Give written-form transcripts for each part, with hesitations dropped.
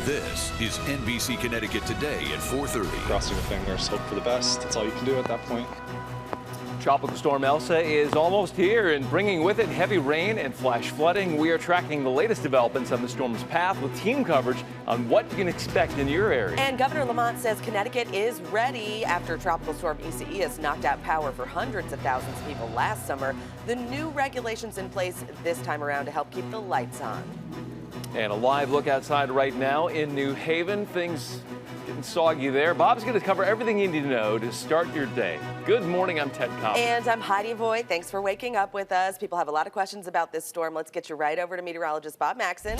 This is NBC Connecticut Today at 4:30. Crossing your fingers, hope for the best. That's all you can do at that point. Tropical storm Elsa is almost here and bringing with it heavy rain and flash flooding. We are tracking the latest developments on the storm's path with team coverage on what you can expect in your area. And Governor Lamont says Connecticut is ready after Tropical Storm ECE has knocked out power for hundreds of thousands of people last summer. The new regulations in place this time around to help keep the lights on. And a live look outside right now in New Haven. Things getting soggy there. Bob's going to cover everything you need to know to start your day. Good morning, I'm Ted Cobb. And I'm Heidi Voigt. Thanks for waking up with us. People have a lot of questions about this storm. Let's get you right over to meteorologist Bob Maxon.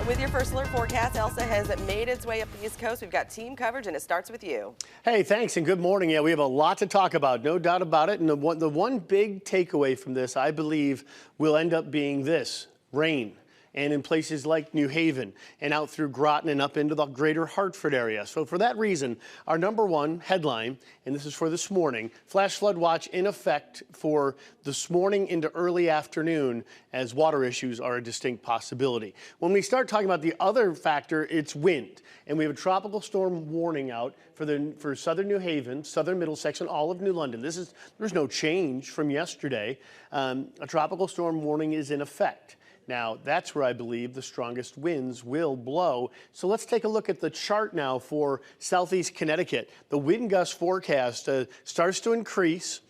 With your first alert forecast, Elsa has made its way up the East Coast. We've got team coverage, and it starts with you. Hey, thanks, and good morning. Yeah, we have a lot to talk about, no doubt about it. And the one big takeaway from this, I believe, will end up being this: rain. And in places like New Haven and out through Groton and up into the greater Hartford area. So for that reason, our number one headline, and this is for this morning, flash flood watch in effect for this morning into early afternoon as water issues are a distinct possibility. When we start talking about the other factor, it's wind. And we have a tropical storm warning out for southern New Haven, southern Middlesex, and all of New London. There's no change from yesterday. A tropical storm warning is in effect. Now, that's where I believe the strongest winds will blow. So let's take a look at the chart now for southeast Connecticut. The wind gust forecast starts to increase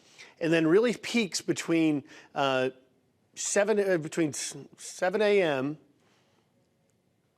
and then really peaks between 7 a.m.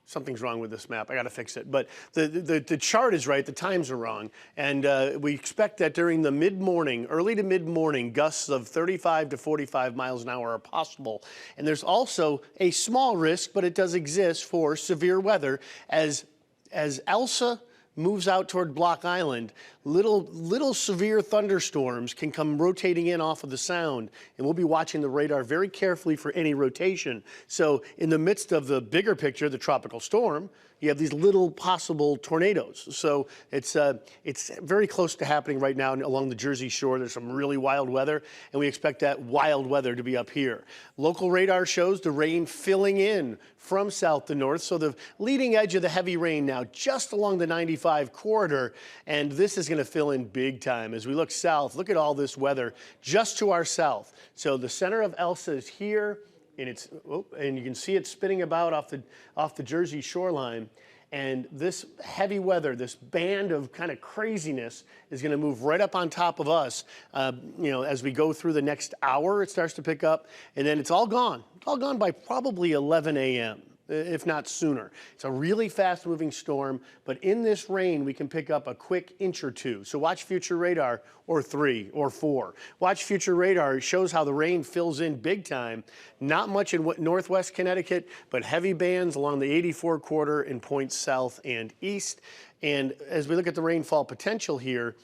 Something's wrong with this map. I got to fix it. But the chart is right. The times are wrong. And we expect that during the mid-morning, early to mid-morning, gusts of 35 to 45 miles an hour are possible. And there's also a small risk, but it does exist, for severe weather as Elsa moves out toward Block Island. Little severe thunderstorms can come rotating in off of the sound, and we'll be watching the radar very carefully for any rotation. So in the midst of the bigger picture, the tropical storm, you have these little possible tornadoes. So it's very close to happening right now along the Jersey Shore. There's some really wild weather, and we expect that wild weather to be up here. Local radar shows the rain filling in from south to north. So the leading edge of the heavy rain now just along the 95 corridor, and this is going to fill in big time. As we look south, look at all this weather just to our south. So the center of Elsa is here. And you can see it spinning about off the Jersey shoreline. And this heavy weather, this band of kind of craziness, is going to move right up on top of us. As we go through the next hour, it starts to pick up, and then it's all gone. It's all gone by probably 11 a.m. if not sooner. It's a really fast-moving storm, but in this rain, we can pick up a quick inch or two. So watch future radar, or 3 or 4. Watch future radar. It shows how the rain fills in big time. Not much in northwest Connecticut, but heavy bands along the 84 corridor in points south and east. And as we look at the rainfall potential here,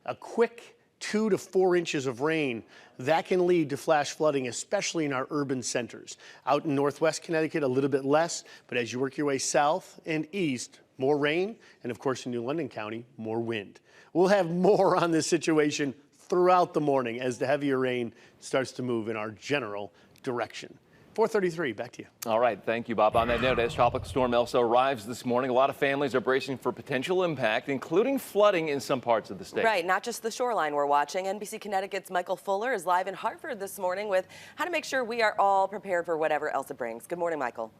a quick 2 to 4 inches of rain, that can lead to flash flooding, especially in our urban centers. Out in northwest Connecticut, a little bit less, but as you work your way south and east, more rain, and of course in New London County, more wind. We'll have more on this situation throughout the morning as the heavier rain starts to move in our general direction. 4:33, back to you. All right, thank you, Bob. On that note, as Tropical Storm Elsa arrives this morning, a lot of families are bracing for potential impact, including flooding in some parts of the state. Right, not just the shoreline we're watching. NBC Connecticut's Michael Fuller is live in Hartford this morning with how to make sure we are all prepared for whatever Elsa brings. Good morning, Michael.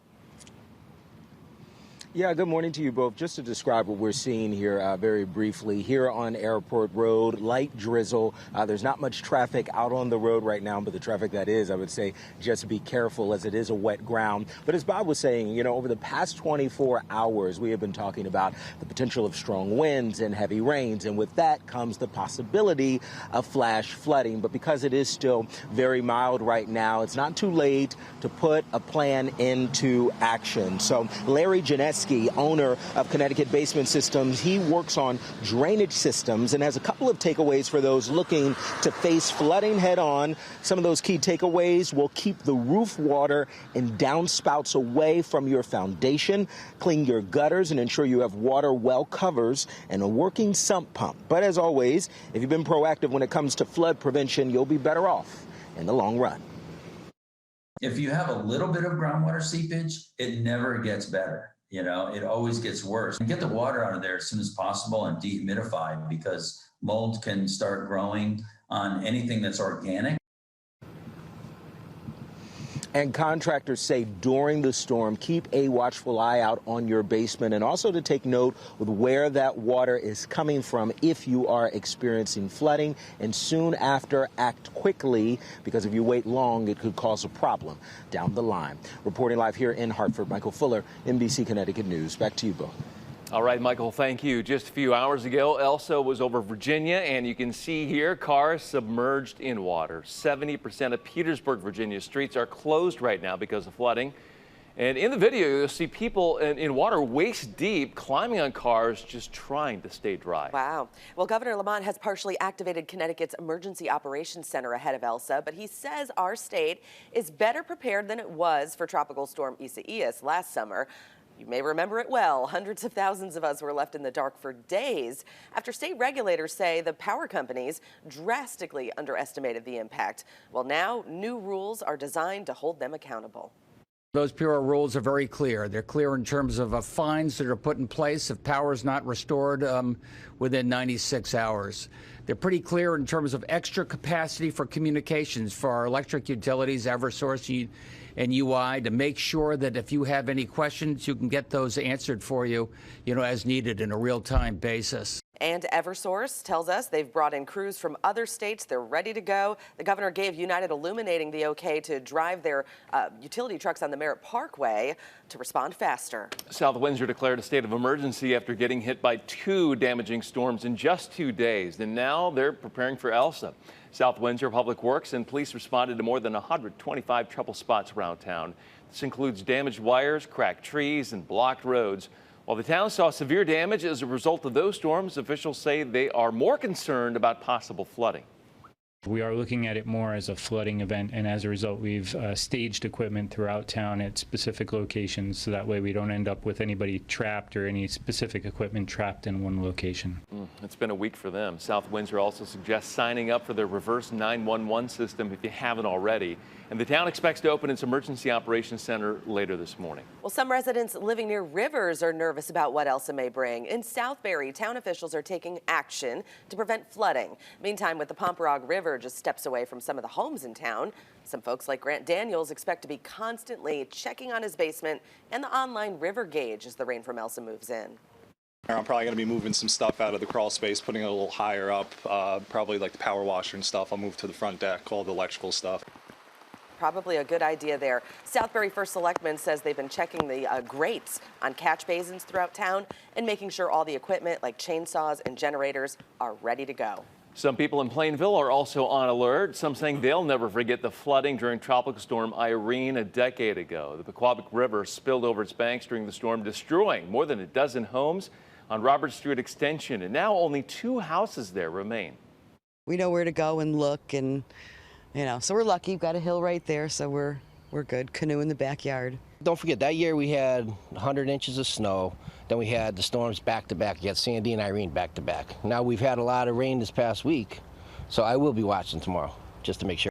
Yeah, good morning to you both. Just to describe what we're seeing here very briefly, here on Airport Road, light drizzle. There's not much traffic out on the road right now, but the traffic that is, I would say, just be careful as it is a wet ground. But as Bob was saying, over the past 24 hours, we have been talking about the potential of strong winds and heavy rains. And with that comes the possibility of flash flooding. But because it is still very mild right now, it's not too late to put a plan into action. So Larry Janeski, owner of Connecticut Basement Systems, he works on drainage systems and has a couple of takeaways for those looking to face flooding head on. Some of those key takeaways will keep the roof water and downspouts away from your foundation, clean your gutters, and ensure you have water well covers and a working sump pump. But as always, if you've been proactive when it comes to flood prevention, you'll be better off in the long run. If you have a little bit of groundwater seepage, it never gets better. You know, it always gets worse. Get the water out of there as soon as possible and dehumidify, because mold can start growing on anything that's organic. And contractors say during the storm, keep a watchful eye out on your basement, and also to take note with where that water is coming from if you are experiencing flooding. And soon after, act quickly, because if you wait long, it could cause a problem down the line. Reporting live here in Hartford, Michael Fuller, NBC Connecticut News. Back to you, Bo. All right, Michael, thank you. Just a few hours ago, Elsa was over Virginia, and you can see here cars submerged in water. 70% of Petersburg, Virginia streets are closed right now because of flooding. And in the video, you'll see people in water waist deep climbing on cars just trying to stay dry. Wow. Well, Governor Lamont has partially activated Connecticut's Emergency Operations Center ahead of Elsa, but he says our state is better prepared than it was for Tropical Storm Isaias last summer. You may remember it well. Hundreds of thousands of us were left in the dark for days after state regulators say the power companies drastically underestimated the impact. Well, now new rules are designed to hold them accountable. Those Bureau rules are very clear. They're clear in terms of fines that are put in place if power is not restored within 96 hours. They're pretty clear in terms of extra capacity for communications for our electric utilities, Eversource and UI, to make sure that if you have any questions, you can get those answered for you, as needed in a real-time basis. And Eversource tells us they've brought in crews from other states. They're ready to go. The governor gave United Illuminating the okay to drive their utility trucks on the Merritt Parkway to respond faster. South Windsor declared a state of emergency after getting hit by 2 damaging storms in just 2 days. And now they're preparing for Elsa. South Windsor Public Works and police responded to more than 125 trouble spots around town. This includes damaged wires, cracked trees, and blocked roads. While the town saw severe damage as a result of those storms, officials say they are more concerned about possible flooding. We are looking at it more as a flooding event, and as a result, we've staged equipment throughout town at specific locations, so that way we don't end up with anybody trapped or any specific equipment trapped in one location. It's been a week for them. South Windsor also suggests signing up for their reverse 911 system if you haven't already. And the town expects to open its emergency operations center later this morning. Well, some residents living near rivers are nervous about what Elsa may bring. In Southbury, town officials are taking action to prevent flooding. Meantime, with the Pomperog River just steps away from some of the homes in town, some folks like Grant Daniels expect to be constantly checking on his basement and the online river gauge as the rain from Elsa moves in. I'm probably going to be moving some stuff out of the crawl space, putting it a little higher up, probably like the power washer and stuff. I'll move to the front deck, all the electrical stuff. Probably a good idea there. Southbury First Selectman says they've been checking the grates on catch basins throughout town and making sure all the equipment like chainsaws and generators are ready to go. Some people in Plainville are also on alert, some saying they'll never forget the flooding during Tropical Storm Irene a decade ago. The Pequabic River spilled over its banks during the storm, destroying more than a dozen homes on Robert Street Extension, and now only 2 houses there remain. We know where to go and look, and so we're lucky. We've got a hill right there, so we're good. Canoe in the backyard. Don't forget, that year we had 100 inches of snow. Then we had the storms back to back. You had Sandy and Irene back to back. Now we've had a lot of rain this past week, so I will be watching tomorrow just to make sure.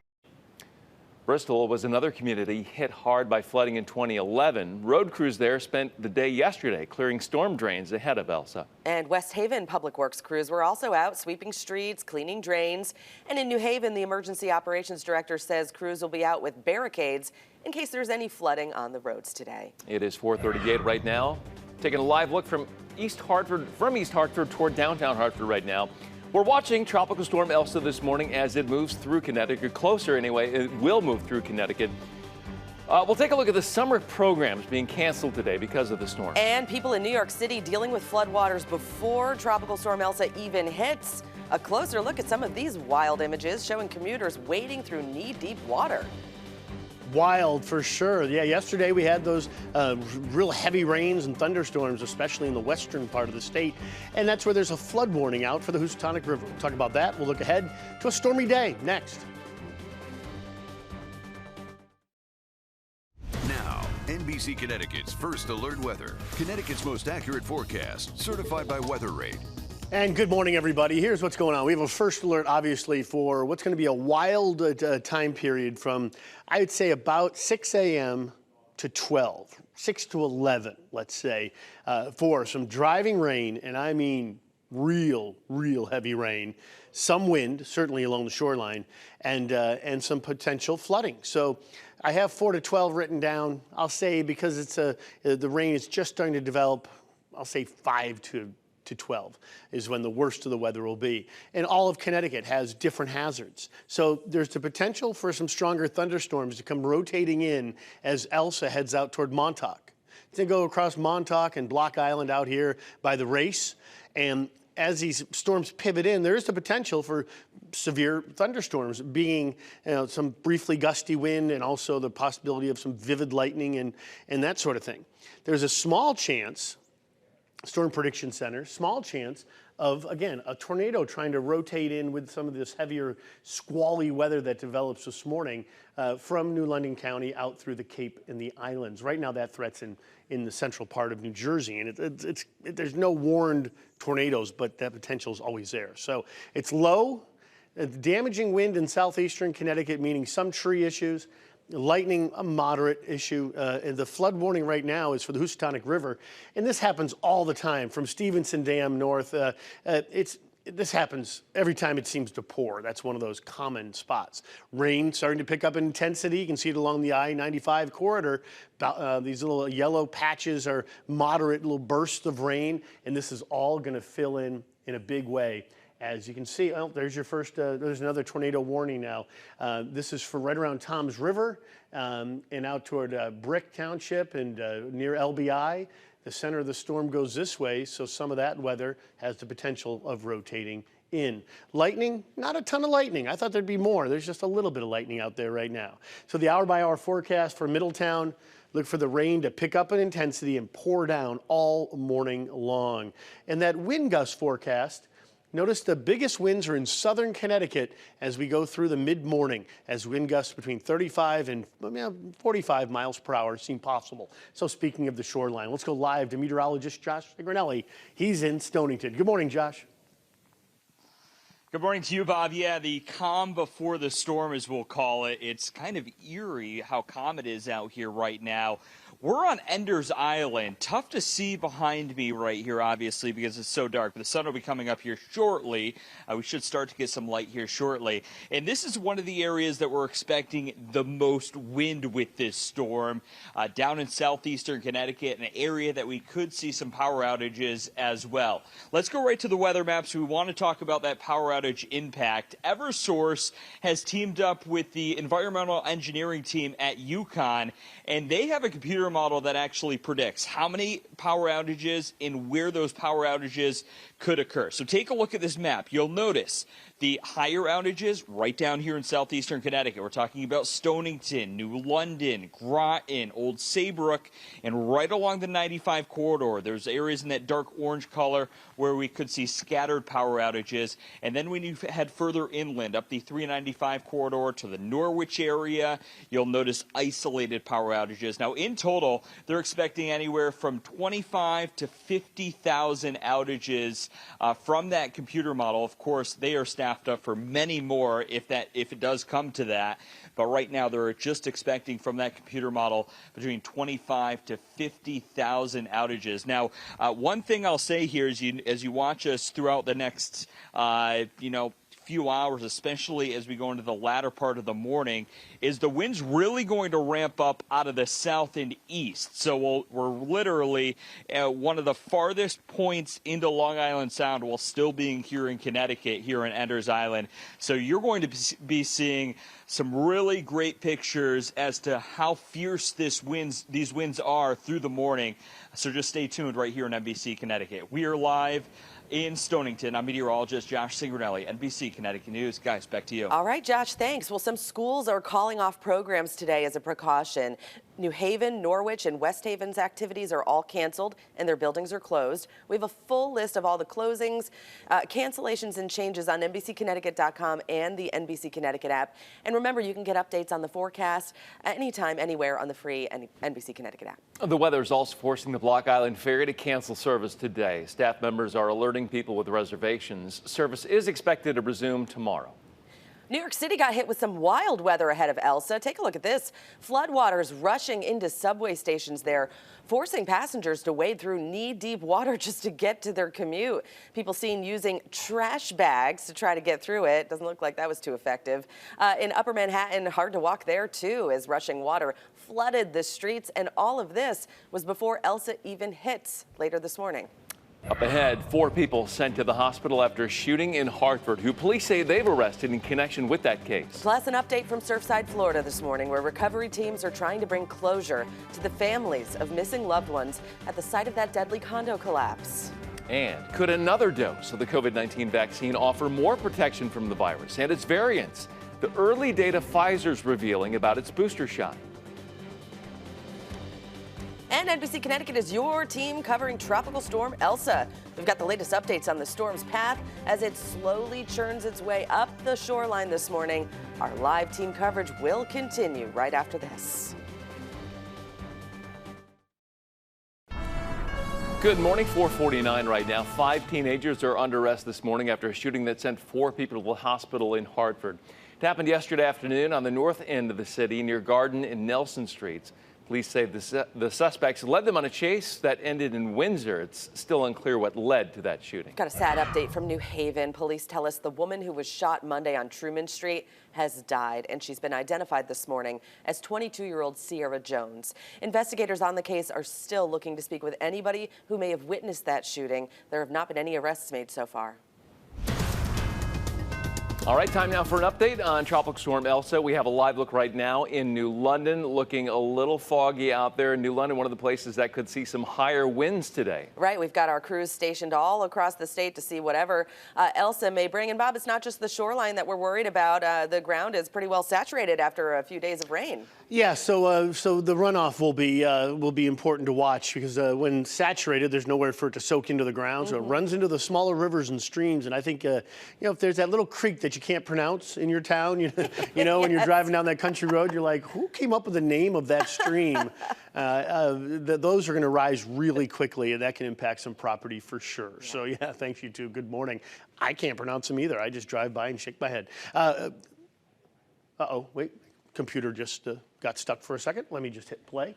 Bristol was another community hit hard by flooding in 2011. Road crews there spent the day yesterday clearing storm drains ahead of Elsa. And West Haven Public Works crews were also out sweeping streets, cleaning drains. And in New Haven, the Emergency Operations Director says crews will be out with barricades in case there's any flooding on the roads today. It is 4:38 right now. Taking a live look from East Hartford toward downtown Hartford right now. We're watching Tropical Storm Elsa this morning as it moves through Connecticut. Closer anyway, it will move through Connecticut. We'll take a look at the summer programs being canceled today because of the storm. And people in New York City dealing with floodwaters before Tropical Storm Elsa even hits. A closer look at some of these wild images showing commuters wading through knee-deep water. Wild for sure. Yeah, yesterday we had those real heavy rains and thunderstorms, especially in the western part of the state. And that's where there's a flood warning out for the Housatonic River. We'll talk about that. We'll look ahead to a stormy day next. Now, NBC Connecticut's first alert weather. Connecticut's most accurate forecast, certified by Weather Rate. And good morning, everybody. Here's what's going on. We have a first alert, obviously, for what's going to be a wild time period from, I would say, about 6 a.m. to 12. 6 to 11, let's say, for some driving rain, and I mean real heavy rain, some wind, certainly along the shoreline, and some potential flooding. So I have 4 to 12 written down. I'll say, because it's the rain is just starting to develop, I'll say 5 to 12 is when the worst of the weather will be. And all of Connecticut has different hazards. So there's the potential for some stronger thunderstorms to come rotating in as Elsa heads out toward Montauk. They go across Montauk and Block Island out here by the race. And as these storms pivot in, there is the potential for severe thunderstorms, being some briefly gusty wind, and also the possibility of some vivid lightning and that sort of thing. There's a small chance, Storm Prediction Center, small chance of, again, a tornado trying to rotate in with some of this heavier squally weather that develops this morning from New London County out through the Cape and the islands. Right now that threat's in the central part of New Jersey, and there's no warned tornadoes, but that potential is always there. So it's low, damaging wind in southeastern Connecticut, meaning some tree issues. Lightning, a moderate issue. And the flood warning right now is for the Housatonic River. And this happens all the time from Stevenson Dam north. This happens every time it seems to pour. That's one of those common spots. Rain starting to pick up in intensity. You can see it along the I-95 corridor. These little yellow patches are moderate little bursts of rain. And this is all going to fill in a big way. As you can see, oh, there's your first, there's another tornado warning now. This is for right around Toms River and out toward Brick Township and near LBI. The center of the storm goes this way, so some of that weather has the potential of rotating in. Lightning, not a ton of lightning. I thought there'd be more. There's just a little bit of lightning out there right now. So the hour-by-hour forecast for Middletown, look for the rain to pick up in intensity and pour down all morning long. And that wind gust forecast, notice the biggest winds are in southern Connecticut as we go through the mid-morning, as wind gusts between 35 and 45 miles per hour seem possible. So speaking of the shoreline, let's go live to meteorologist Josh Sigrinelli. He's in Stonington. Good morning, Josh. Good morning to you, Bob. Yeah, the calm before the storm, as we'll call it. It's kind of eerie how calm it is out here right now. We're on Ender's Island. Tough to see behind me right here, obviously, because it's so dark. But the sun will be coming up here shortly. We should start to get some light here shortly. And this is one of the areas that we're expecting the most wind with this storm. Down in southeastern Connecticut, an area that we could see some power outages as well. Let's go right to the weather maps. We want to talk about that power outage impact. Eversource has teamed up with the environmental engineering team at UConn, and they have a computer model that actually predicts how many power outages and where those power outages could occur. So take a look at this map. You'll notice the higher outages right down here in southeastern Connecticut. We're talking about Stonington, New London, Groton, Old Saybrook, and right along the 95 corridor. There's areas in that dark orange color where we could see scattered power outages. And then when you head further inland up the 395 corridor to the Norwich area, you'll notice isolated power outages. Now in total, they're expecting anywhere from 25 to 50,000 outages from that computer model. Of course, they are staffed up for many more if it does come to that. But right now, they're just expecting from that computer model between 25 to 50,000 outages. Now, one thing I'll say here is as you watch us throughout the next, few hours, especially as we go into the latter part of the morning, is the wind's really going to ramp up out of the south and east. So we're literally at one of the farthest points into Long Island Sound while still being here in Connecticut, here in Ender's Island. So you're going to be seeing some really great pictures as to how fierce these winds are through the morning. So just stay tuned right here in NBC Connecticut. We are live in Stonington. I'm meteorologist Josh Sigrinelli, NBC Connecticut News. Guys, back to you. All right, Josh, thanks. Well, some schools are calling off programs today as a precaution. New Haven, Norwich, and West Haven's activities are all canceled and their buildings are closed. We have a full list of all the closings, cancellations, and changes on NBCConnecticut.com and the NBC Connecticut app. And remember, you can get updates on the forecast anytime, anywhere on the free NBC Connecticut app. The weather is also forcing the Block Island Ferry to cancel service today. Staff members are alerting people with reservations. Service is expected to resume tomorrow. New York City got hit with some wild weather ahead of Elsa. Take a look at this. Floodwaters rushing into subway stations there, forcing passengers to wade through knee-deep water just to get to their commute. People seen using trash bags to try to get through it. Doesn't look like that was too effective. In Upper Manhattan, hard to walk there too, as rushing water flooded the streets. And all of this was before Elsa even hits later this morning. Up ahead, 4 people sent to the hospital after a shooting in Hartford, who police say they've arrested in connection with that case. Plus, an update from Surfside, Florida this morning, where recovery teams are trying to bring closure to the families of missing loved ones at the site of that deadly condo collapse. And could another dose of the COVID-19 vaccine offer more protection from the virus and its variants? The early data Pfizer's revealing about its booster shot. And NBC Connecticut is your team covering Tropical Storm Elsa. We've got the latest updates on the storm's path as it slowly churns its way up the shoreline this morning. Our live team coverage will continue right after this. Good morning, 4:49 right now. 5 teenagers are under arrest this morning after a shooting that sent 4 people to the hospital in Hartford. It happened yesterday afternoon on the north end of the city near Garden and Nelson Streets. Police say the suspects led them on a chase that ended in Windsor. It's still unclear what led to that shooting. Got a sad update from New Haven. Police tell us the woman who was shot Monday on Truman Street has died, and she's been identified this morning as 22-year-old Sierra Jones. Investigators on the case are still looking to speak with anybody who may have witnessed that shooting. There have not been any arrests made so far. All right, time now for an update on Tropical Storm Elsa. We have a live look right now in New London, looking a little foggy out there. New London, one of the places that could see some higher winds today. Right, we've got our crews stationed all across the state to see whatever Elsa may bring. And Bob, it's not just the shoreline that we're worried about. The ground is pretty well saturated after a few days of rain. Yeah, so the runoff will be important to watch because when saturated, there's nowhere for it to soak into the ground, so it runs into the smaller rivers and streams. And I think if there's that little creek that you can't pronounce in your town, you know, when you're driving down that country road, you're like, who came up with the name of that stream? Those are going to rise really quickly, and that can impact some property for sure. Yeah. So yeah, thanks you two. Good morning. I can't pronounce them either. I just drive by and shake my head. Uh-oh, wait. Computer just got stuck for a second. Let me just hit play.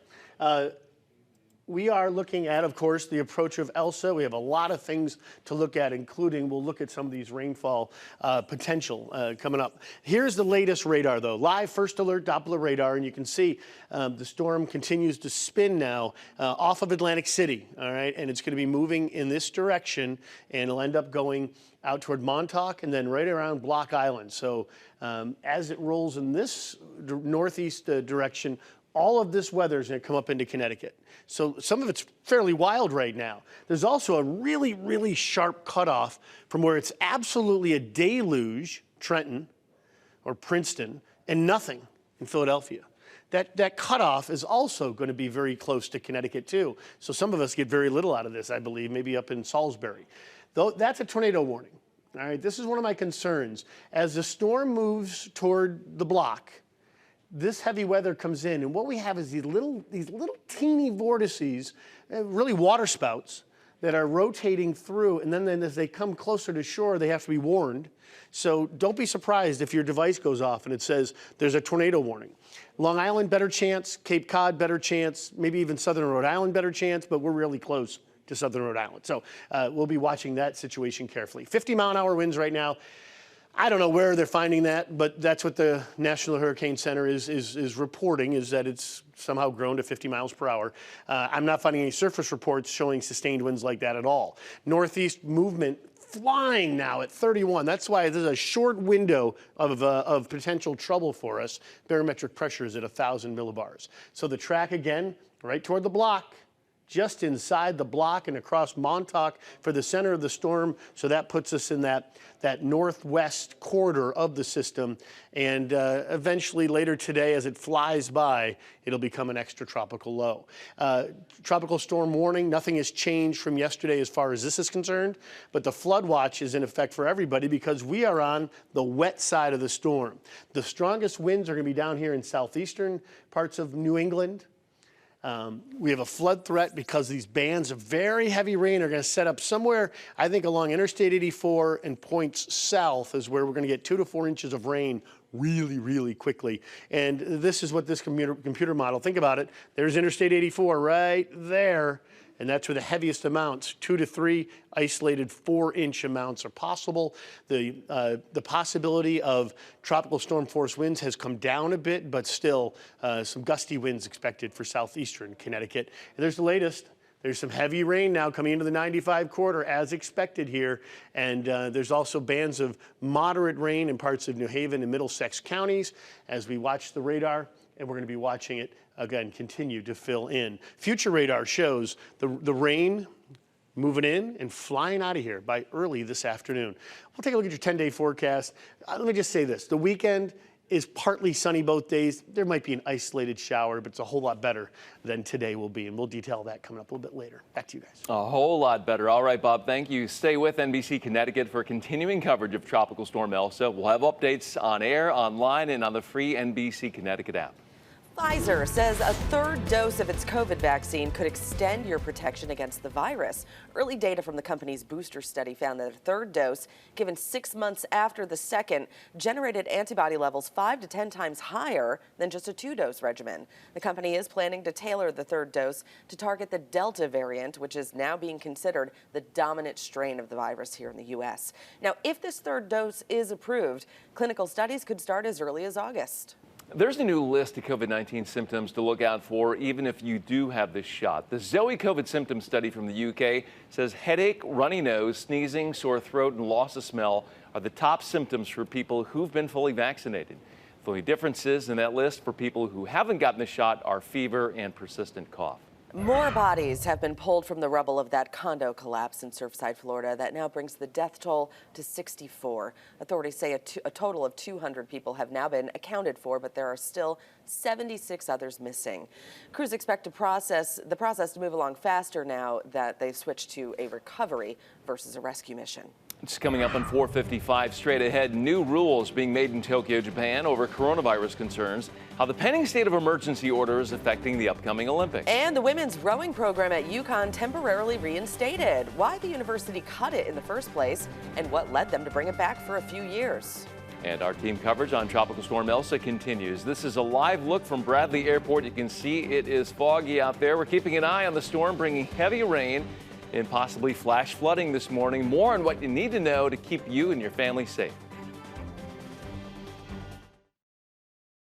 We are looking at, of course, the approach of Elsa. We have a lot of things to look at, including we'll look at some of these rainfall potential coming up. Here's the latest radar, though. Live first alert Doppler radar, and you can see the storm continues to spin now off of Atlantic City, all right? And it's going to be moving in this direction, and it'll end up going out toward Montauk and then right around Block Island. So as it rolls in this northeast direction, all of this weather is going to come up into Connecticut. So some of it's fairly wild right now. There's also a really, really sharp cutoff from where it's absolutely a deluge, Trenton or Princeton, and nothing in Philadelphia. That cutoff is also going to be very close to Connecticut too. So some of us get very little out of this, I believe, maybe up in Salisbury. Though that's a tornado warning. All right, this is one of my concerns. As the storm moves toward the block, this heavy weather comes in, and what we have is these little teeny vortices, really water spouts, that are rotating through, and then as they come closer to shore, they have to be warned. So don't be surprised if your device goes off and it says there's a tornado warning. Long Island, better chance. Cape Cod, better chance. Maybe even Southern Rhode Island, better chance, but we're really close to Southern Rhode Island. So we'll be watching that situation carefully. 50-mile-an-hour winds right now. I don't know where they're finding that, but that's what the National Hurricane Center is reporting, is that it's somehow grown to 50 miles per hour. I'm not finding any surface reports showing sustained winds like that at all. Northeast movement flying now at 31. That's why there's a short window of potential trouble for us. Barometric pressure is at 1,000 millibars. So the track again, right toward the block, just inside the block and across Montauk for the center of the storm. So that puts us in that northwest corridor of the system. And eventually later today, as it flies by, it'll become an extratropical low. Tropical storm warning, nothing has changed from yesterday as far as this is concerned, but the flood watch is in effect for everybody because we are on the wet side of the storm. The strongest winds are going to be down here in southeastern parts of New England. We have a flood threat because these bands of very heavy rain are going to set up somewhere, I think, along Interstate 84 and points south is where we're going to get 2 to 4 inches of rain really, really quickly. And this is what this computer model, think about it. There's Interstate 84 right there. And that's where the heaviest amounts, 2 to 3 isolated 4-inch amounts are possible. The possibility of tropical storm force winds has come down a bit, but still some gusty winds expected for southeastern Connecticut. And there's the latest. There's some heavy rain now coming into the 95 corridor as expected here. And there's also bands of moderate rain in parts of New Haven and Middlesex counties as we watch the radar. And we're going to be watching it, again, continue to fill in. Future radar shows the rain moving in and flying out of here by early this afternoon. We'll take a look at your 10-day forecast. Let me just say this. The weekend is partly sunny both days. There might be an isolated shower, but it's a whole lot better than today will be. And we'll detail that coming up a little bit later. Back to you guys. A whole lot better. All right, Bob, thank you. Stay with NBC Connecticut for continuing coverage of Tropical Storm Elsa. We'll have updates on air, online, and on the free NBC Connecticut app. Pfizer says a third dose of its COVID vaccine could extend your protection against the virus. Early data from the company's booster study found that a third dose, given 6 months after the second, generated antibody levels 5 to 10 times higher than just a 2-dose regimen. The company is planning to tailor the third dose to target the Delta variant, which is now being considered the dominant strain of the virus here in the U.S. Now, if this third dose is approved, clinical studies could start as early as August. There's a new list of COVID-19 symptoms to look out for even if you do have this shot. The Zoe COVID symptom study from the UK says headache, runny nose, sneezing, sore throat, and loss of smell are the top symptoms for people who've been fully vaccinated. The only differences in that list for people who haven't gotten the shot are fever and persistent cough. More bodies have been pulled from the rubble of that condo collapse in Surfside, Florida. That now brings the death toll to 64. Authorities say a total of 200 people have now been accounted for, but there are still 76 others missing. Crews expect the process to move along faster now that they've switched to a recovery versus a rescue mission. It's coming up on 4:55 straight ahead. New rules being made in Tokyo, Japan over coronavirus concerns. How the pending state of emergency order is affecting the upcoming Olympics. And the women's rowing program at UConn temporarily reinstated. Why the university cut it in the first place and what led them to bring it back for a few years. And our team coverage on Tropical Storm Elsa continues. This is a live look from Bradley Airport. You can see it is foggy out there. We're keeping an eye on the storm, bringing heavy rain and possibly flash flooding this morning. More on what you need to know to keep you and your family safe.